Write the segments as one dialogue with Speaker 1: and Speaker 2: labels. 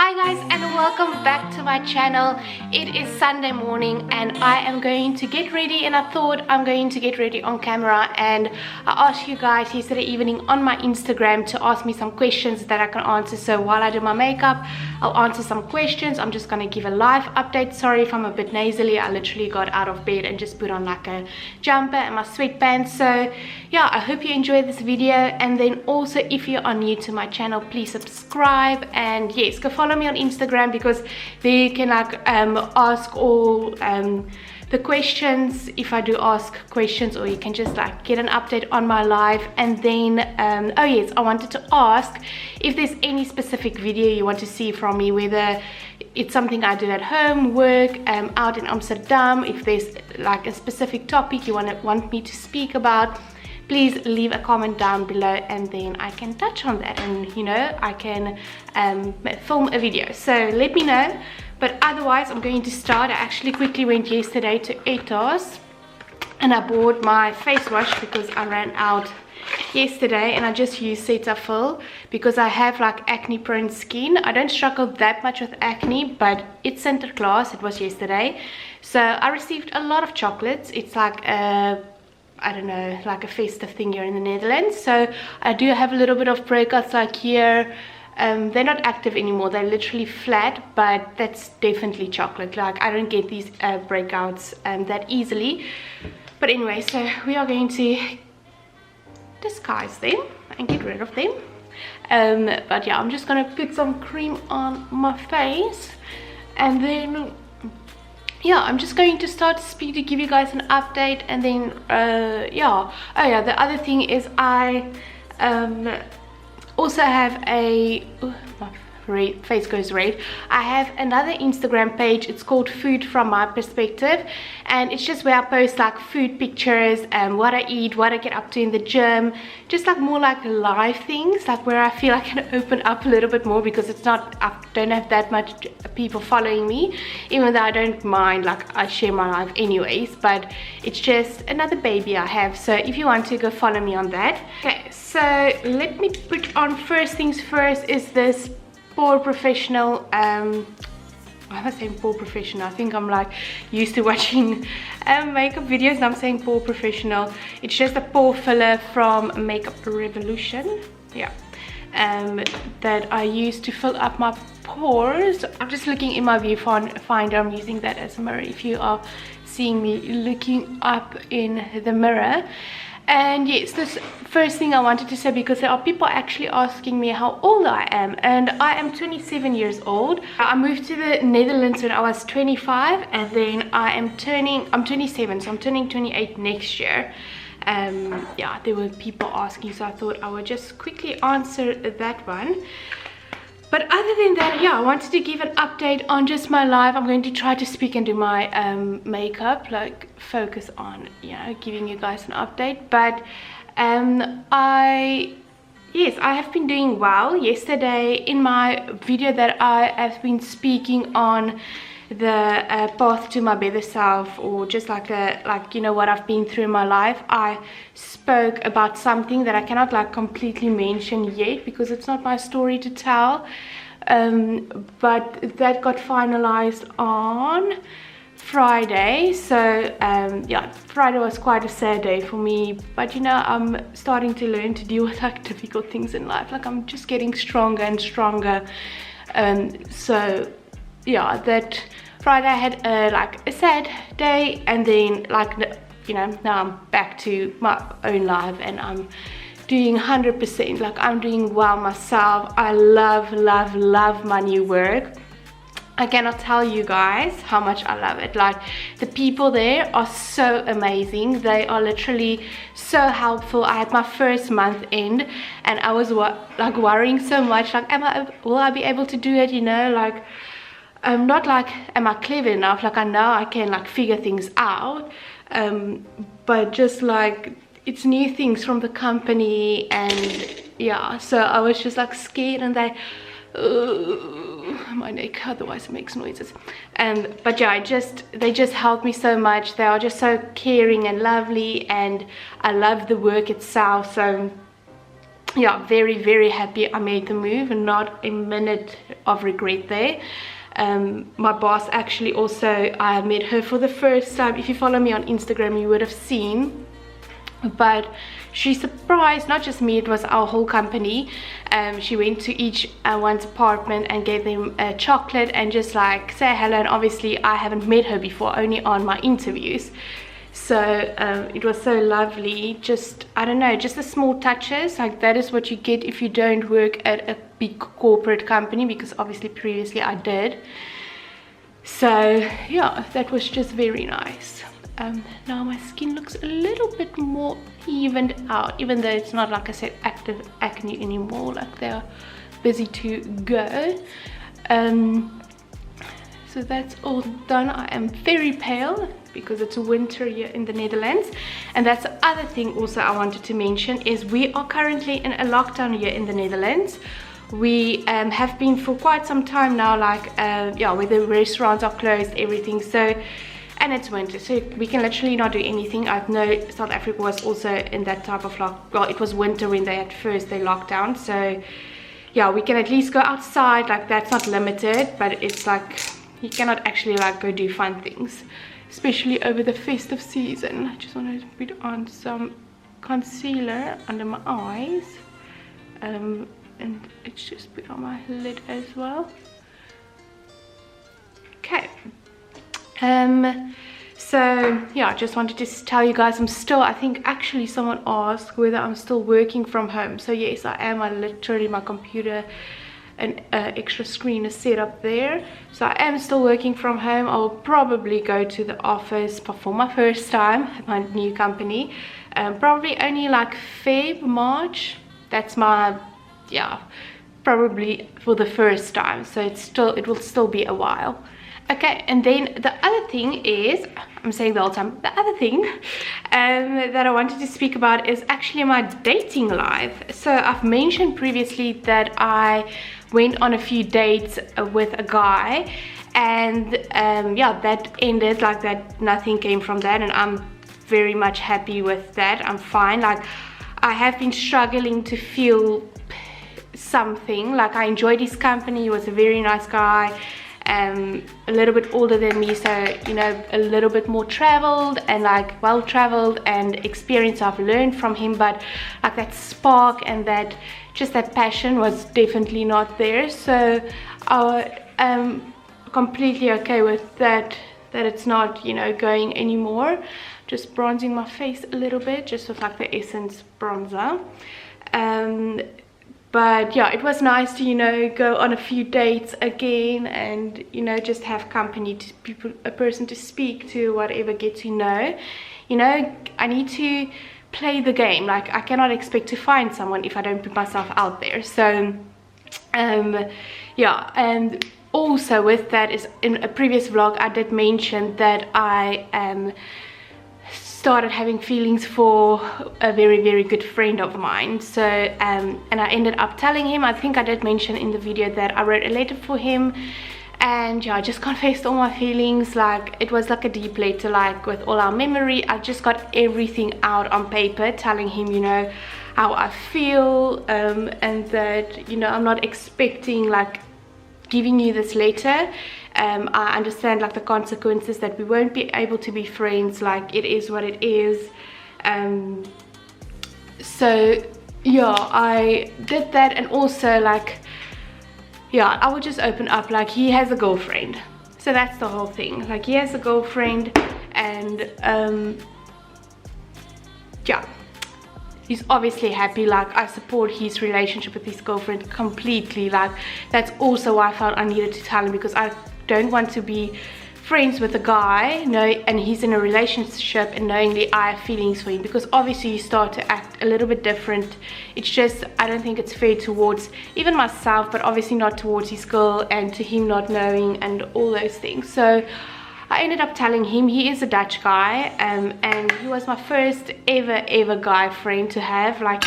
Speaker 1: Hi guys, and welcome back to my channel. It is Sunday morning and I am going to get ready, and I thought I'm going to get ready on camera, and I asked you guys yesterday evening on my Instagram to ask me some questions that I can answer. So while I do my makeup, I'll answer some questions. I'm just going to give a live update. Sorry if I'm a bit nasally. I literally got out of bed and just put on like a jumper and my sweatpants. So yeah, I hope you enjoyed this video, and then also if you are new to my channel, please subscribe, and yes, go follow me on Instagram, because there you can like ask all the questions if I do ask questions, or you can just like get an update on my live. And then oh yes, I wanted to ask if there's any specific video you want to see from me, whether it's something I do at home, work, out in Amsterdam. If there's like a specific topic you want me to speak about, please leave a comment down below, and then I can touch on that, and you know, I can film a video. So let me know. But otherwise, I'm going to start. I actually quickly went yesterday to Etos and I bought my face wash because I ran out yesterday, and I just used Cetaphil because I have like acne prone skin. I don't struggle that much with acne, but it's Sinterklaas, it was yesterday, so I received a lot of chocolates. It's like a, I don't know, like a festive thing here in the Netherlands. So I do have a little bit of breakouts like here. They're not active anymore, they're literally flat, but that's definitely chocolate. Like I don't get these breakouts that easily. But anyway, so we are going to disguise them and get rid of them. But yeah, I'm just gonna put some cream on my face, and then yeah, I'm just going to start to speak to give you guys an update. And then yeah, oh yeah, the other thing is I also have a my face goes red. I have another Instagram page. It's called Food From My Perspective, and it's just where I post like food pictures and what I eat, what I get up to in the gym, just like more like live things, like where I feel I can open up a little bit more, because it's not, I don't have that much people following me, even though I don't mind, like I share my life anyways, but it's just another baby I have. So if you want to, go follow me on that. Okay, so let me put on, first things first is this Pore Professional, why am I saying Pore Professional? I think I'm like used to watching makeup videos and I'm saying Pore Professional. It's just a pore filler from Makeup Revolution, yeah, that I use to fill up my pores. I'm just looking in my viewfinder, I'm using that as a mirror if you are seeing me looking up in the mirror. And yes, this first thing I wanted to say, because there are people actually asking me how old I am, and I am 27 years old. I moved to the Netherlands when I was 25, and then I'm 27, so I'm turning 28 next year. Yeah, there were people asking, so I thought I would just quickly answer that one. But other than that, yeah, I wanted to give an update on just my life. I'm going to try to speak and do my makeup, like focus on, you know, giving you guys an update. But yes, I have been doing well. Yesterday in my video that I have been speaking on the path to my better self, or just like you know, what I've been through in my life, I spoke about something that I cannot like completely mention yet because it's not my story to tell, but that got finalized on Friday. So yeah, Friday was quite a sad day for me, but you know, I'm starting to learn to deal with like difficult things in life. Like I'm just getting stronger and stronger. So yeah, that Friday I had like a sad day, and then like, you know, now I'm back to my own life and I'm doing 100%, like I'm doing well myself. I love my new work. I cannot tell you guys how much I love it. Like the people there are so amazing. They are literally so helpful. I had my first month end and I was like worrying so much, like will I be able to do it, you know, like not like am I clever enough, like I know I can like figure things out, but just like it's new things from the company, and yeah, so I was just like scared, and my neck otherwise makes noises. But yeah, they just helped me so much. They are just so caring and lovely, and I love the work itself. So yeah, very, very happy I made the move, and not a minute of regret there. My boss actually also, I met her for the first time. If you follow me on Instagram, you would have seen. But she surprised not just me, it was our whole company. She went to each one's apartment and gave them a chocolate and just like say hello. And obviously I haven't met her before, only on my interviews. So it was so lovely. Just, I don't know, just the small touches, like that is what you get if you don't work at a big corporate company, because obviously previously I did. So yeah, that was just very nice. Now my skin looks a little bit more evened out, even though it's not, like I said, active acne anymore, like they're busy to go. So that's all done. I am very pale because it's winter here in the Netherlands. And that's the other thing also I wanted to mention, is we are currently in a lockdown here in the Netherlands. We have been for quite some time now, like yeah, where the restaurants are closed, everything. So, and it's winter, so we can literally not do anything. I know South Africa was also in that type of well, it was winter when they locked down. So yeah, we can at least go outside, like that's not limited, but it's like you cannot actually like go do fun things, especially over the festive season. I just want to put on some concealer under my eyes, and it's just put on my lid as well. Okay. So yeah, I just wanted to tell you guys I'm still, I think actually someone asked whether I'm still working from home. So yes, I am. I literally, my computer, an extra screen is set up there, so I am still working from home. I will probably go to the office for my first time at my new company, probably only like Feb, March. That's my, yeah, probably for the first time. So it will still be a while. Okay, and then the other thing is, I'm saying the whole time, the other thing that I wanted to speak about is actually my dating life. So I've mentioned previously that I went on a few dates with a guy, and yeah, that ended like that. Nothing came from that, and I'm very much happy with that. I'm fine. Like, I have been struggling to feel something. Like, I enjoyed his company. He was a very nice guy. A little bit older than me, so you know, a little bit more traveled and like well traveled, and experience I've learned from him, but like that spark and that just that passion was definitely not there. So I am completely okay with that it's not, you know, going anymore. Just bronzing my face a little bit, just with like the Essence bronzer. But yeah, it was nice to, you know, go on a few dates again, and you know, just have company, to people, a person to speak to, whatever, get to know. You know, I need to play the game. Like, I cannot expect to find someone if I don't put myself out there. So yeah, and also with that is, in a previous vlog I did mention that I started having feelings for a very, very good friend of mine. So and I ended up telling him. I think I did mention in the video that I wrote a letter for him, and yeah, I just confessed all my feelings. Like, it was like a deep letter, like with all our memory. I just got everything out on paper, telling him, you know, how I feel, and that, you know, I'm not expecting like giving you this letter. I understand like the consequences, that we won't be able to be friends. Like, it is what it is. So yeah, I did that. And also, like, yeah, I would just open up. Like, he has a girlfriend, so that's the whole thing. Like, he has a girlfriend, and yeah, he's obviously happy. Like, I support his relationship with his girlfriend completely. Like, that's also why I felt I needed to tell him, because I don't want to be friends with a guy, no, and he's in a relationship, and knowingly I have feelings for him, because obviously you start to act a little bit different. It's just, I don't think it's fair towards even myself, but obviously not towards his girl, and to him not knowing, and all those things. So I ended up telling him. He is a Dutch guy, and he was my first ever guy friend to have. Like,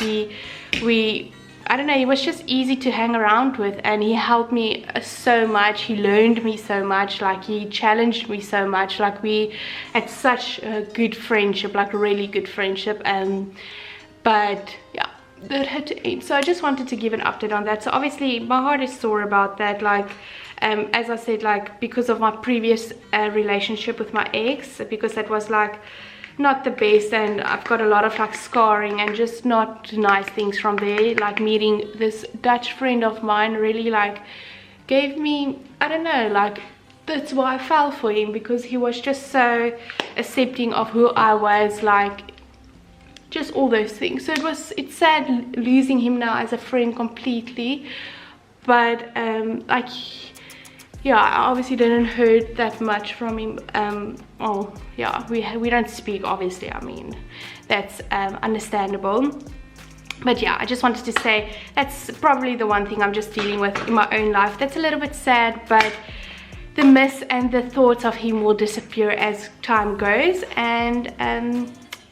Speaker 1: I don't know, he was just easy to hang around with, and he helped me so much. He learned me so much. Like, he challenged me so much. Like, we had such a good friendship, like a really good friendship. But yeah, that had to end. So I just wanted to give an update on that. So obviously my heart is sore about that, like as I said, like because of my previous relationship with my ex, because that was like not the best, and I've got a lot of like scarring and just not nice things from there. Like meeting this Dutch friend of mine really like gave me, I don't know, like that's why I fell for him, because he was just so accepting of who I was, like just all those things. So it's sad losing him now as a friend completely, but like yeah, I obviously didn't heard that much from him. Oh yeah, we don't speak, obviously. I mean, that's understandable. But yeah, I just wanted to say that's probably the one thing I'm just dealing with in my own life. That's a little bit sad, but the miss and the thoughts of him will disappear as time goes, and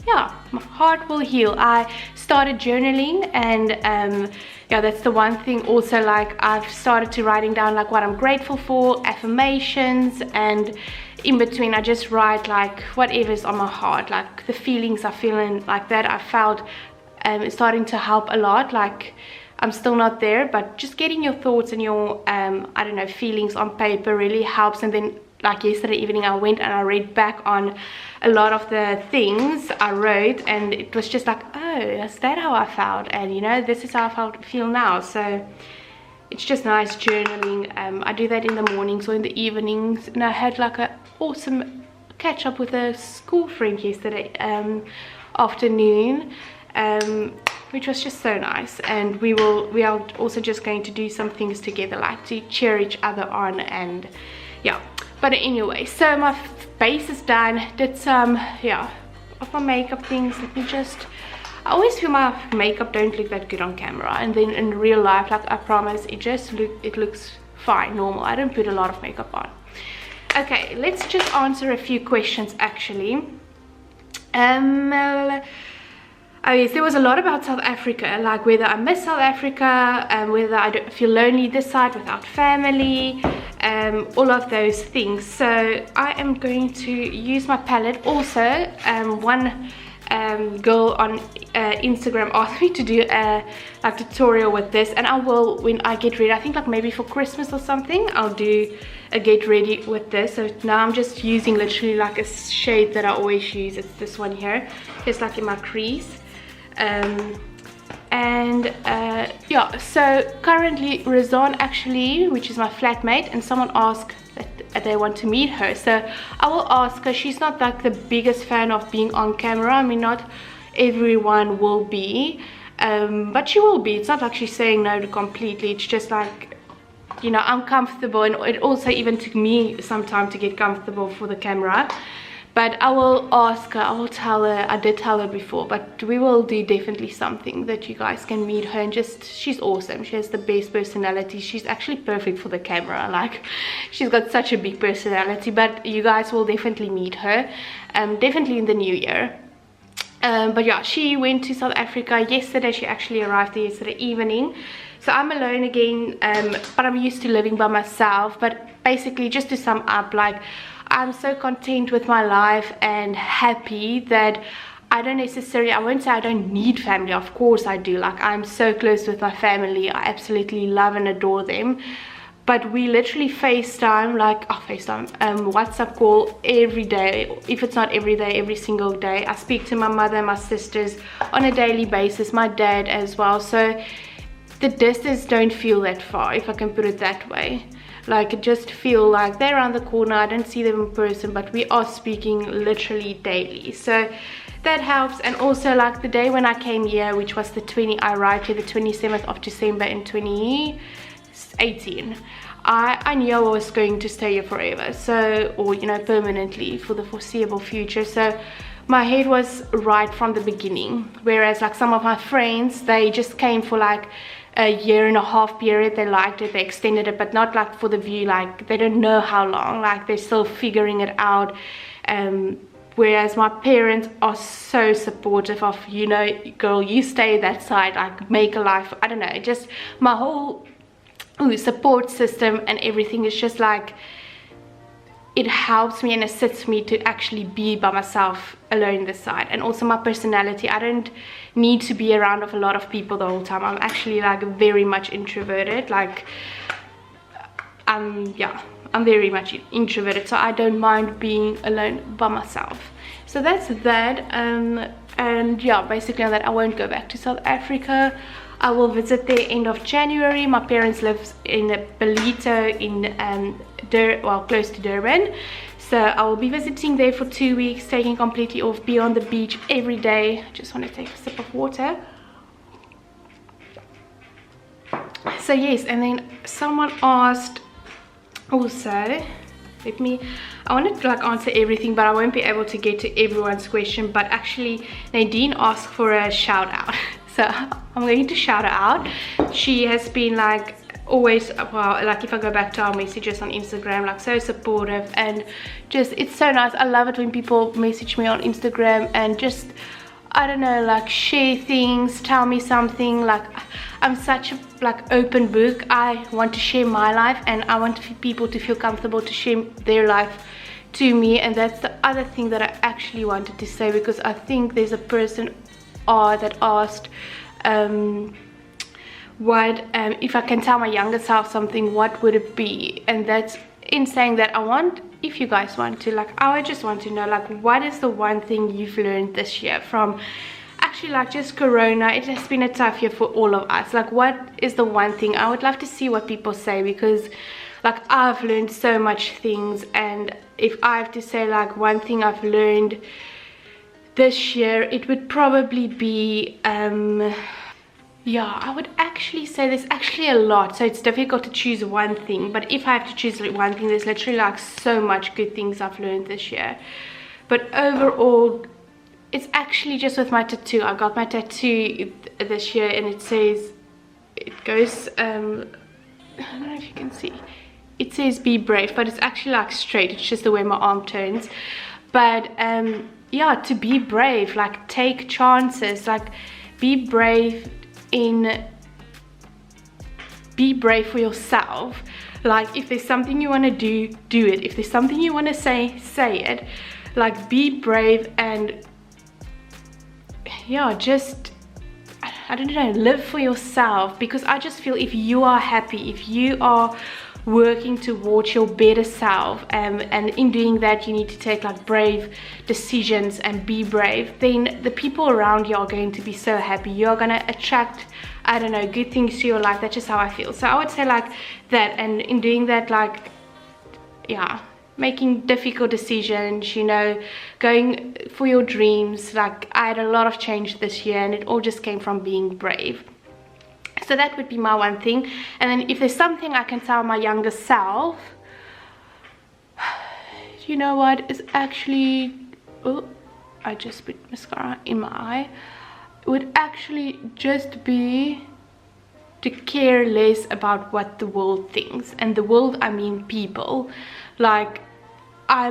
Speaker 1: yeah, my heart will heal. I started journaling, and yeah, that's the one thing also. Like I've started to writing down like what I'm grateful for, affirmations, and in between I just write like whatever's on my heart, like the feelings I'm feeling, like that I felt it's starting to help a lot. Like I'm still not there, but just getting your thoughts and your I don't know, feelings on paper really helps. And then like yesterday evening I went and I read back on a lot of the things I wrote, and it was just like, oh, is that how I felt? And you know, this is how I feel now. So it's just nice journaling. I do that in the mornings or in the evenings, and I had like an awesome catch up with a school friend yesterday afternoon, which was just so nice. And we are also just going to do some things together, like to cheer each other on. And yeah, but anyway, so my base is done. Did some yeah of my makeup things. Let me just, I always feel my makeup don't look that good on camera, and then in real life, like I promise, it looks fine, normal. I don't put a lot of makeup on. Okay, let's just answer a few questions actually. Oh yes, there was a lot about South Africa, like whether I miss South Africa, whether I don't feel lonely this side without family, all of those things. So I am going to use my palette. Also, one girl on Instagram asked me to do a like tutorial with this, and I will, when I get ready, I think like maybe for Christmas or something, I'll do a get ready with this. So now I'm just using literally like a shade that I always use. It's this one here, just like in my crease. Yeah, so currently Razan actually, which is my flatmate, and someone asked that they want to meet her, so I will ask her. She's not like the biggest fan of being on camera. I mean, not everyone will be, but she will be. It's not like she's saying no completely. It's just like, you know, I'm comfortable, and it also even took me some time to get comfortable for the camera. But I will ask her, I will tell her, I did tell her before, but we will do definitely something that you guys can meet her. And just, she's awesome. She has the best personality. She's actually perfect for the camera. Like, she's got such a big personality, but you guys will definitely meet her, definitely in the new year. But yeah, she went to South Africa yesterday. She actually arrived there yesterday evening. So I'm alone again, but I'm used to living by myself. But basically, just to sum up, like, I'm so content with my life and happy that I don't necessarily, I won't say I don't need family. Of course I do. Like, I'm so close with my family. I absolutely love and adore them. But we literally FaceTime, like, WhatsApp call every day. If it's not every day, every single day. I speak to my mother and my sisters on a daily basis, my dad as well. So the distance don't feel that far, if I can put it that way. Like, it just feel like they're around the corner. I don't see them in person, but we are speaking literally daily. So that helps. And also, like, the day when I came here, which was I arrived here the 27th of December in 2018. I knew I was going to stay here forever, so, or you know, permanently for the foreseeable future. So my head was right from the beginning. Whereas like some of my friends, they just came for like a 1.5 year period. They liked it, they extended it, but not like for the view. Like, they don't know how long, like they're still figuring it out. Whereas my parents are so supportive of, you know, girl, you stay that side, like make a life. I don't know, just my whole support system and everything is just like, it helps me and assists me to actually be by myself alone this side. And also my personality, I don't need to be around of a lot of people the whole time. I'm actually like very much introverted, like yeah, I'm very much introverted, so I don't mind being alone by myself. So that's that. And yeah, basically on that, I won't go back to South Africa. I will visit there end of January. My parents live in Ballito in close to Durban, so I will be visiting there for 2 weeks, taking completely off, be on the beach every day. I just want to take a sip of water. So yes, and then someone asked also, I wanted to like answer everything, but I won't be able to get to everyone's question. But actually Nadine asked for a shout out, so I'm going to shout her out. She has been like always, well, like if I go back to our messages on Instagram, like so supportive, and just it's so nice. I love it when people message me on Instagram and just, I don't know, like share things, tell me something. Like I'm such a like open book. I want to share my life, and I want people to feel comfortable to share their life to me. And that's the other thing that I actually wanted to say, because I think there's a person that asked what if I can tell my younger self something, what would it be? And that's in saying that I want, if you guys want to, like I just want to know, like what is the one thing you've learned this year from actually like just Corona? It has been a tough year for all of us. Like what is the one thing? I would love to see what people say, because like I've learned so much things. And if I have to say like one thing I've learned this year, it would probably be yeah, I would actually say there's actually a lot, so it's difficult to choose one thing. But if I have to choose one thing, there's literally like so much good things I've learned this year. But overall, it's actually just with my tattoo. I got my tattoo this year, and it says, it goes I don't know if you can see, it says be brave, but it's actually like straight, it's just the way my arm turns. But yeah, to be brave, like take chances, like be brave for yourself. Like if there's something you want to do it. If there's something you want to say it. Like be brave, and yeah, just, I don't know, live for yourself. Because I just feel if you are happy, if you are working towards your better self, and in doing that you need to take like brave decisions and be brave, then the people around you are going to be so happy. You're gonna attract, I don't know, good things to your life. That's just how I feel. So I would say like that. And in doing that, like yeah, making difficult decisions, you know, going for your dreams. Like I had a lot of change this year, and it all just came from being brave. So that would be my one thing. And then if there's something I can tell my younger self, you know what, is actually, oh, I just put mascara in my eye. It would actually just be to care less about what the world thinks. And the world, I mean people. Like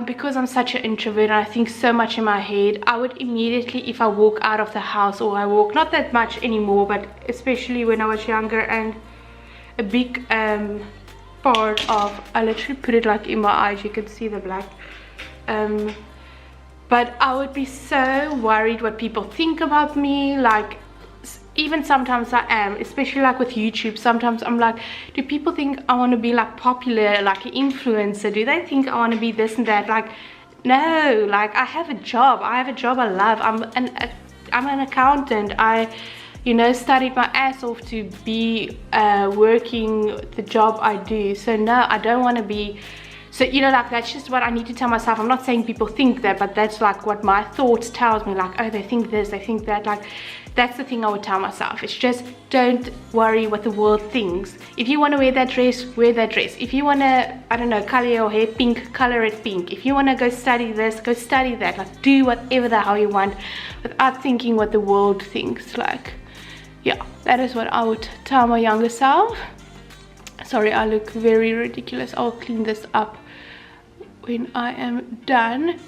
Speaker 1: because I'm such an introvert and I think so much in my head, I would immediately, if I walk out of the house, or I walk, not that much anymore, but especially when I was younger, and a big part of, I literally put it like in my eyes, you can see the black, but I would be so worried what people think about me. Like even sometimes I am, especially like with YouTube, sometimes I'm like, do people think I want to be like popular, like an influencer? Do they think I want to be this and that? Like no, like I have a job I love. I'm an accountant. I, you know, studied my ass off to be working the job I do. So no, I don't want to be. So, you know, like that's just what I need to tell myself. I'm not saying people think that, but that's like what my thoughts tells me. Like, oh, they think this, they think that. Like that's the thing I would tell myself. It's just don't worry what the world thinks. If you want to wear that dress, wear that dress. If you want to, I don't know, color your hair pink, color it pink. If you want to go study this, go study that. Like do whatever the hell you want without thinking what the world thinks. Like, yeah, that is what I would tell my younger self. Sorry, I look very ridiculous. I'll clean this up when I am done.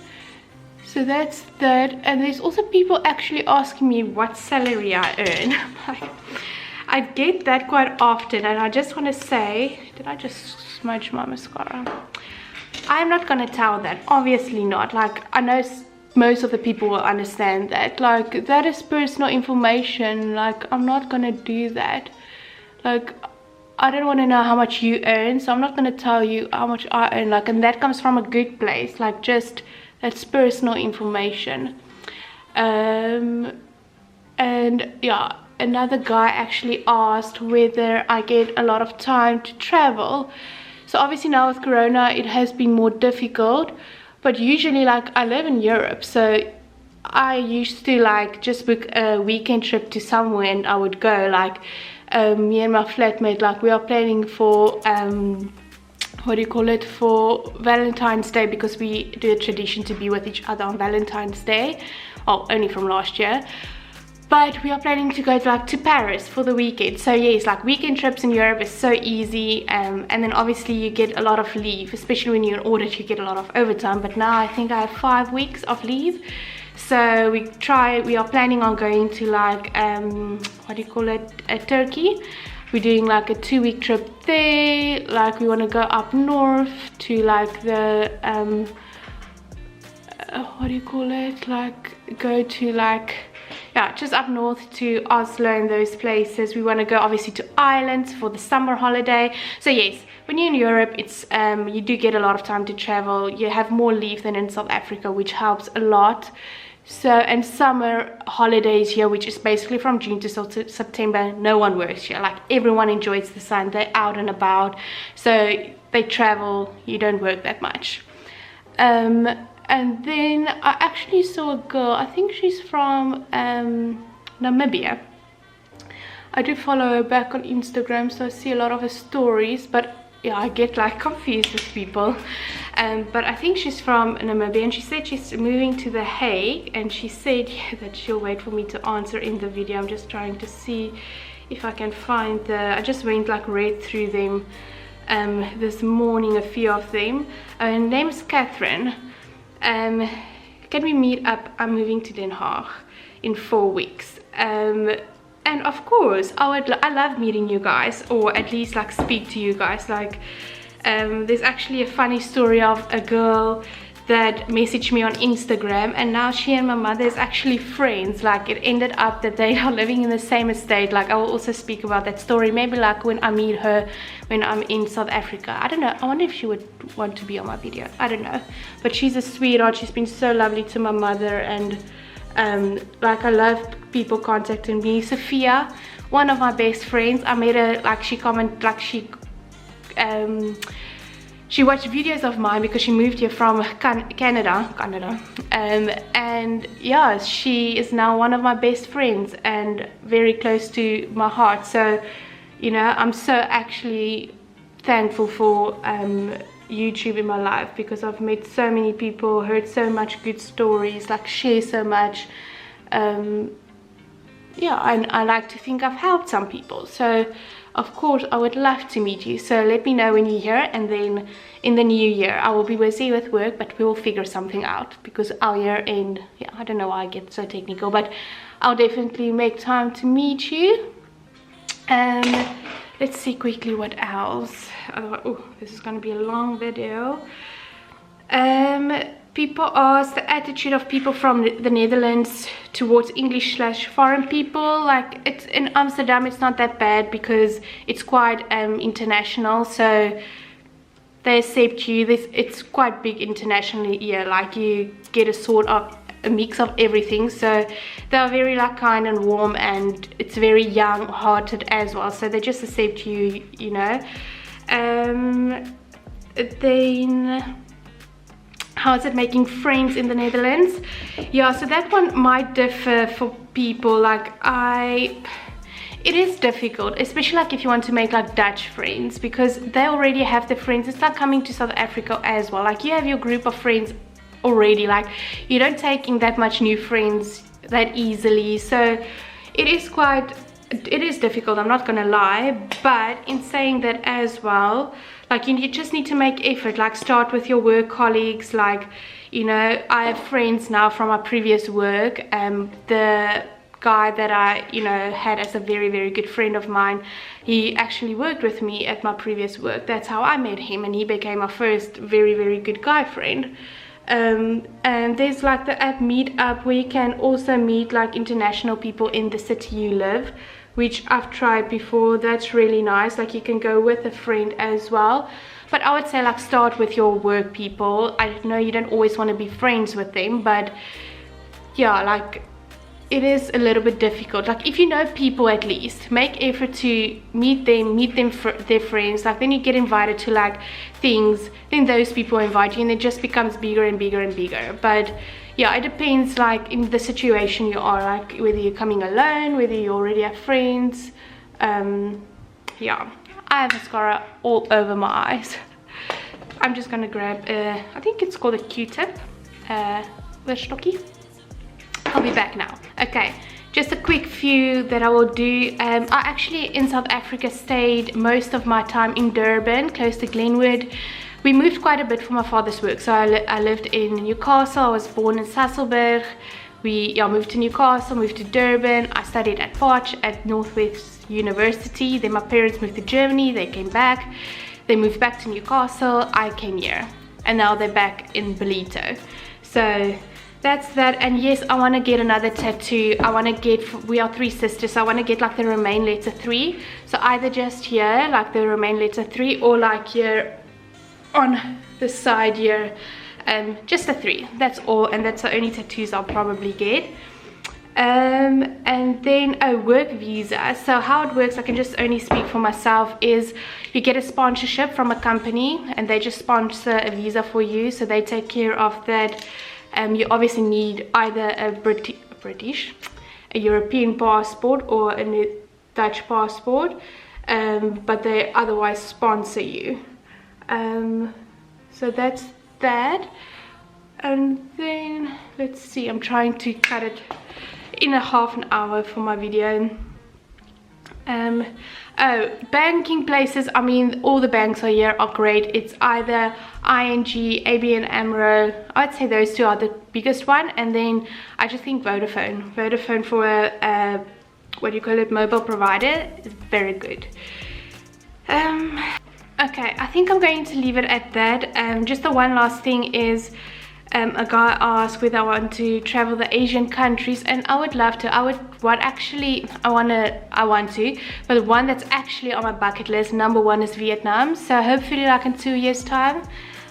Speaker 1: So that's that. And there's also people actually asking me what salary I earn. Like, I get that quite often, and I just want to say, did I just smudge my mascara? I'm not gonna tell that, obviously not. Like, I know most of the people will understand that, like, that is personal information. Like, I'm not gonna do that. Like, I don't want to know how much you earn, so I'm not going to tell you how much I earn. Like, and that comes from a good place. Like, just that's personal information. And yeah, another guy actually asked whether I get a lot of time to travel. So obviously now with Corona, it has been more difficult. But usually, like, I live in Europe, so I used to like just book a weekend trip to somewhere and I would go. Like, me and my flatmate, like, we are planning for what do you call it, for Valentine's Day, because we do a tradition to be with each other on Valentine's Day. Well, only from last year, but we are planning to go to Paris for the weekend. So yes, like, weekend trips in Europe is so easy, and then obviously you get a lot of leave, especially when you're in audit. You get a lot of overtime, but now I think I have 5 weeks of leave. So we are planning on going to, like, what do you call it, Turkey. We're doing like a 2-week trip there. Like, we want to go up north to like the what do you call it, like, go to, like, yeah, just up north to Oslo and those places. We want to go obviously to Ireland for the summer holiday. So yes, when you're in Europe, it's you do get a lot of time to travel. You have more leave than in South Africa, which helps a lot. So, and summer holidays here, which is basically from June to September, no one works here. Like, everyone enjoys the sun, they're out and about, so they travel, you don't work that much. And then I actually saw a girl, I think she's from Namibia. I do follow her back on Instagram, so I see a lot of her stories, but yeah, I get like confused with people. But I think she's from Namibia, and she said she's moving to The Hague, and she said that she'll wait for me to answer in the video. I'm just trying to see if I can find I just went like read through them this morning, a few of them. Her name is Catherine. Can we meet up? I'm moving to Den Haag in 4 weeks. And of course, I love meeting you guys, or at least like speak to you guys. Like, there's actually a funny story of a girl that messaged me on Instagram, and now she and my mother is actually friends. Like, it ended up that they are living in the same estate. Like, I will also speak about that story maybe like when I meet her when I'm in South Africa. I don't know, I wonder if she would want to be on my video. I don't know, but she's a sweetheart. She's been so lovely to my mother, and like, I love people contacting me. Sophia, one of my best friends, I met her, like, she commented, like, she watched videos of mine because she moved here from Canada. And yeah, she is now one of my best friends and very close to my heart. So, you know, I'm so actually thankful for YouTube in my life, because I've met so many people, heard so much good stories, like, share so much. Yeah, and I like to think I've helped some people. So of course I would love to meet you. So let me know when you're here, and then in the new year I will be busy with work, but we will figure something out, because our year end, yeah, I don't know why I get so technical, but I'll definitely make time to meet you. Let's see quickly what else. Otherwise, oh, this is going to be a long video. People ask the attitude of people from the Netherlands towards English/foreign people. Like, it's in Amsterdam, it's not that bad because it's quite international, so they accept you. It's quite big internationally here. Like, you get a sort of a mix of everything, so they are very like kind and warm, and it's very young hearted as well, so they just accept you, you know. Then how is it making friends in the Netherlands? Yeah, so that one might differ for people. Like, it is difficult, especially like if you want to make like Dutch friends, because they already have their friends. It's like coming to South Africa as well. Like, you have your group of friends already. Like, you don't take in that much new friends that easily. So it is difficult, I'm not gonna lie. But in saying that as well, like, you just need to make effort. Like, start with your work colleagues. Like, you know, I have friends now from my previous work. The guy that I, you know, had as a very, very good friend of mine, he actually worked with me at my previous work. That's how I met him, and he became my first very, very good guy friend. And there's like the app Meetup, where you can also meet like international people in the city you live, which I've tried before. That's really nice. Like you can go with a friend as well, but I would say like start with your work people. I know you don't always want to be friends with them, but yeah, like it is a little bit difficult. Like if you know people, at least make effort to meet them for their friends. Like then you get invited to like things, then those people invite you, and it just becomes bigger and bigger and bigger. But yeah, it depends like in the situation you are, like whether you're coming alone, whether you already have friends. Yeah, I have mascara all over my eyes. I'm just gonna grab I think it's called a Q-tip, the stocky. I'll be back now. Okay, just a quick few that I will do. I actually in South Africa stayed most of my time in Durban, close to Glenwood. We moved quite a bit for my father's work. So I lived in Newcastle. I was born in Sasolburg. We moved to Newcastle, moved to Durban. I studied at Potch at Northwest University. Then my parents moved to Germany. They came back. They moved back to Newcastle. I came here, and now they're back in Ballito. So that's that. And yes, I want to get another tattoo. I want to get, we are 3 sisters, so I want to get like the Remain letter 3. So either just here, like the Remain letter 3, or like here on the side here, just a 3. That's all, and that's the only tattoos I'll probably get. And then a work visa. So how it works, I can just only speak for myself, is you get a sponsorship from a company and they just sponsor a visa for you, so they take care of that. You obviously need either a a European passport or a Dutch passport, but they otherwise sponsor you. So that's that. And then let's see, I'm trying to cut it in a half an hour for my video. Oh, banking places, I mean all the banks are here are great. It's either ING, ABN AMRO. I'd say those two are the biggest one, and then I just think Vodafone for a what do you call it, mobile provider, is very good. Okay, I think I'm going to leave it at that. Just the one last thing is, a guy asked whether I want to travel the Asian countries, and I would love to. I want to, but the one that's actually on my bucket list, number 1, is Vietnam. So hopefully like in 2 years time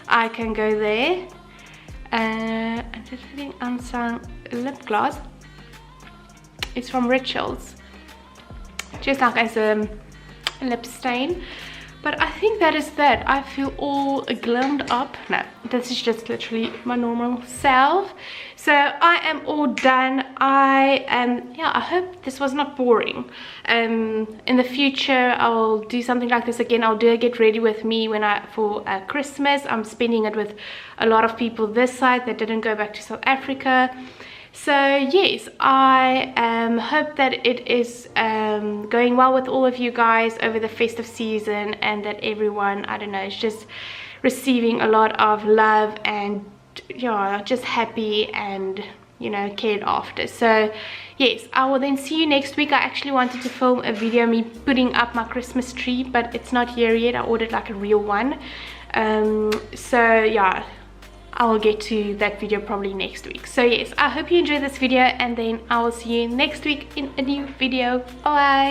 Speaker 1: I can go there. I'm just putting on some lip gloss. It's from Rituals, just like as a lip stain. But I think that is that. I feel all glammed up. No, this is just literally my normal self. So I am all done. Yeah, I hope this was not boring. In the future I will do something like this again. I'll do a get ready with me for Christmas. I'm spending it with a lot of people this side that didn't go back to South Africa. So yes, I hope that it is going well with all of you guys over the festive season, and that everyone, I don't know, is just receiving a lot of love and, you know, just happy and, you know, cared after. So yes, I will then see you next week. I actually wanted to film a video me putting up my Christmas tree, but it's not here yet. I ordered like a real one. So yeah, I will get to that video probably next week. So yes, I hope you enjoyed this video, and then I will see you next week in a new video. Bye.